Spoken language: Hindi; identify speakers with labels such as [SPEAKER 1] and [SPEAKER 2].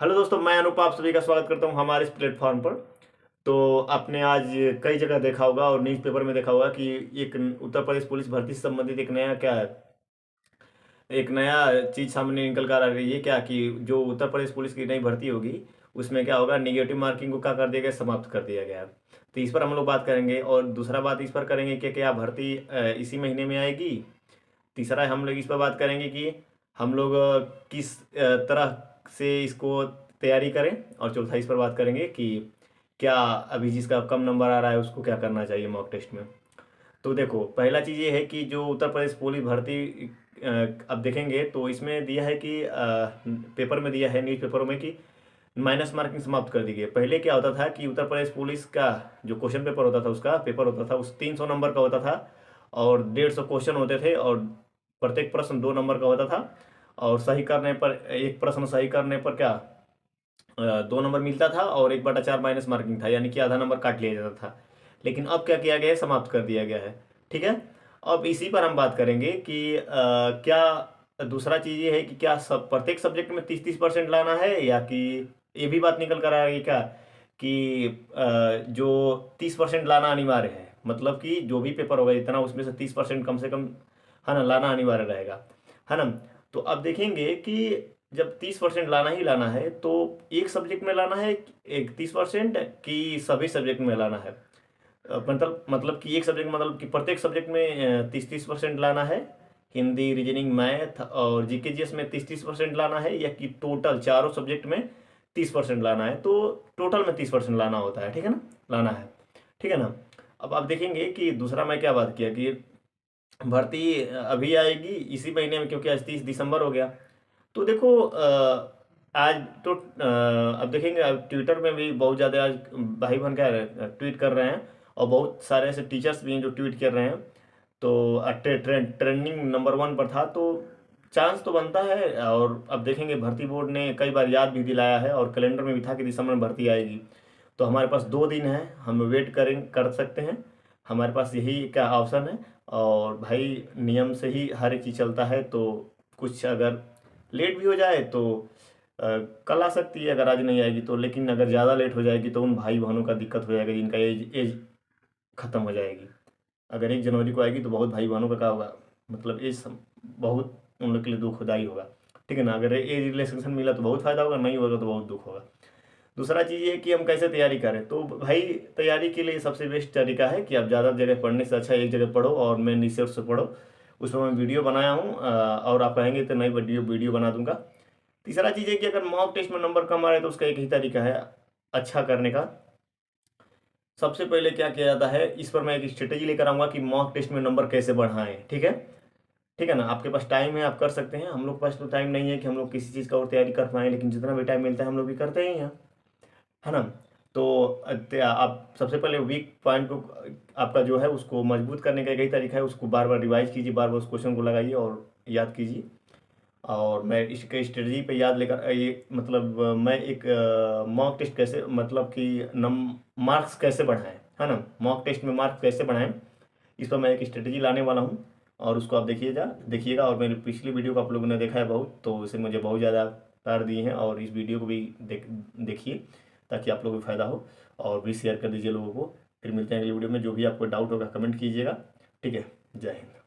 [SPEAKER 1] हेलो दोस्तों, मैं अनूप आप सभी का स्वागत करता हूं हमारे इस प्लेटफॉर्म पर। तो आपने आज कई जगह देखा होगा और न्यूज़पेपर में देखा होगा कि एक उत्तर प्रदेश पुलिस भर्ती से संबंधित एक नया क्या है, एक नया चीज़ सामने निकल कर आ रही है क्या कि जो उत्तर प्रदेश पुलिस की नई भर्ती होगी उसमें क्या होगा, निगेटिव मार्किंग को क्या कर दिया गया, समाप्त कर दिया गया है। तो इस पर हम लोग बात करेंगे और दूसरा बात इस पर करेंगे कि क्या भर्ती इसी महीने में आएगी। तीसरा हम लोग इस पर बात करेंगे कि हम लोग किस तरह से इसको तैयारी करें। और चौथा इस पर बात करेंगे कि क्या अभी जिसका कम नंबर आ रहा है उसको क्या करना चाहिए मॉक टेस्ट में। तो देखो, पहला चीज़ ये है कि जो उत्तर प्रदेश पुलिस भर्ती अ, अब देखेंगे तो इसमें दिया है कि पेपर में दिया है, न्यूज़ पेपरों में कि माइनस मार्किंग समाप्त कर दी गई है। पहले क्या होता था कि उत्तर प्रदेश पुलिस का जो क्वेश्चन पेपर होता था, उसका पेपर होता था उस 300 नंबर का होता था और 150 क्वेश्चन होते थे और प्रत्येक प्रश्न 2 नंबर का होता था। और सही करने पर, एक प्रश्न सही करने पर क्या 2 नंबर मिलता था और 1/4 माइनस मार्किंग था, यानी कि आधा नंबर काट लिया जाता था। लेकिन अब क्या किया गया है, समाप्त कर दिया गया है। ठीक है। अब इसी पर हम बात करेंगे कि क्या दूसरा चीज़ ये है कि क्या सब प्रत्येक सब्जेक्ट में 30-30% लाना है, या कि ये भी बात निकल कर आ रही है क्या कि जो 30% लाना अनिवार्य है, मतलब कि जो भी पेपर होगा इतना उसमें से 30% कम से कम, है ना, लाना अनिवार्य रहेगा, है ना। तो अब देखेंगे कि जब 30% लाना ही लाना है तो एक सब्जेक्ट में लाना है, एक 30% कि सभी सब्जेक्ट में लाना है। मतलब कि एक सब्जेक्ट मतलब कि प्रत्येक सब्जेक्ट में 30-30% लाना है। हिंदी, रीजनिंग, मैथ और जीके जीएस में 30-30% लाना है, या कि टोटल चारों सब्जेक्ट में 30% लाना है। तो टोटल में 30% लाना होता है, ठीक है ना, लाना है। ठीक है ना। अब आप देखेंगे कि दूसरा मैं क्या बात किया कि भर्ती अभी आएगी इसी महीने में, क्योंकि आज 30 दिसंबर हो गया। तो देखो आज तो अब देखेंगे, अब ट्विटर में भी बहुत ज़्यादा आज भाई बहन क्या ट्वीट कर रहे हैं और बहुत सारे ऐसे टीचर्स भी हैं जो ट्वीट कर रहे हैं। तो ट्रेंडिंग नंबर 1 पर था, तो चांस तो बनता है। और अब देखेंगे, भर्ती बोर्ड ने कई बार याद भी दिलाया है और कैलेंडर में भी था कि दिसंबर में भर्ती आएगी। तो हमारे पास 2 दिन है, हम वेट कर सकते हैं। हमारे पास यही क्या ऑप्शन है। और भाई नियम से ही हर एक चीज़ चलता है, तो कुछ अगर लेट भी हो जाए तो कल आ सकती है, अगर आज नहीं आएगी तो। लेकिन अगर ज़्यादा लेट हो जाएगी तो उन भाई बहनों का दिक्कत हो जाएगा जिनका एज ख़त्म हो जाएगी। अगर 1 जनवरी को आएगी तो बहुत भाई बहनों का क्या होगा, मतलब बहुत उन लोग के लिए दुखदाई होगा। ठीक है ना। अगर एज रिलैक्सेशन मिला तो बहुत फ़ायदा होगा, नहीं होगा तो बहुत दुख होगा। दूसरा चीज़ ये कि हम कैसे तैयारी करें। तो भाई तैयारी के लिए सबसे बेस्ट तरीका है कि आप ज़्यादा जगह पढ़ने से अच्छा एक जगह पढ़ो और मैं रिसर्च से पढ़ो। उसमें मैं वीडियो बनाया हूँ और आप कहेंगे तो नई वीडियो बना दूंगा। तीसरा चीज़ है कि अगर मॉक टेस्ट में नंबर कम आ रहे तो उसका एक ही तरीका है अच्छा करने का। सबसे पहले क्या किया जाता है, इस पर मैं एक स्ट्रेटेजी लेकर आऊँगा कि मॉक टेस्ट में नंबर कैसे बढ़ाएं। ठीक है। ठीक है ना। आपके पास टाइम है, आप कर सकते हैं। हम लोग के पास तो टाइम नहीं है कि हम लोग किसी चीज़ का और तैयारी कर पाएँ, लेकिन जितना भी टाइम मिलता है हम लोग भी करते ही हैं, है ना। तो आप सबसे पहले वीक पॉइंट को, आपका जो है उसको मजबूत करने का एक ही तरीका है, उसको बार बार रिवाइज कीजिए, बार बार उस क्वेश्चन को लगाइए और याद कीजिए। और मैं इसके स्ट्रेटजी पे याद लेकर ये मतलब मैं एक मॉक टेस्ट कैसे, मतलब कि नम मार्क्स कैसे बढ़ाएं, है ना, मॉक टेस्ट में मार्क्स कैसे बढ़ाएं, इस पर मैं एक स्ट्रेटजी लाने वाला हूँ। और उसको आप देखिएगा। और मेरी पिछली वीडियो को आप लोगों ने देखा है बहुत, तो उसे मुझे बहुत ज़्यादा प्यार दिए हैं। और इस वीडियो को भी देखिए ताकि आप लोगों को फ़ायदा हो। और भी शेयर कर दीजिए लोगों को। फिर मिलते हैं अगली वीडियो में। जो भी आपको डाउट होगा कमेंट कीजिएगा। ठीक है। जय हिंद।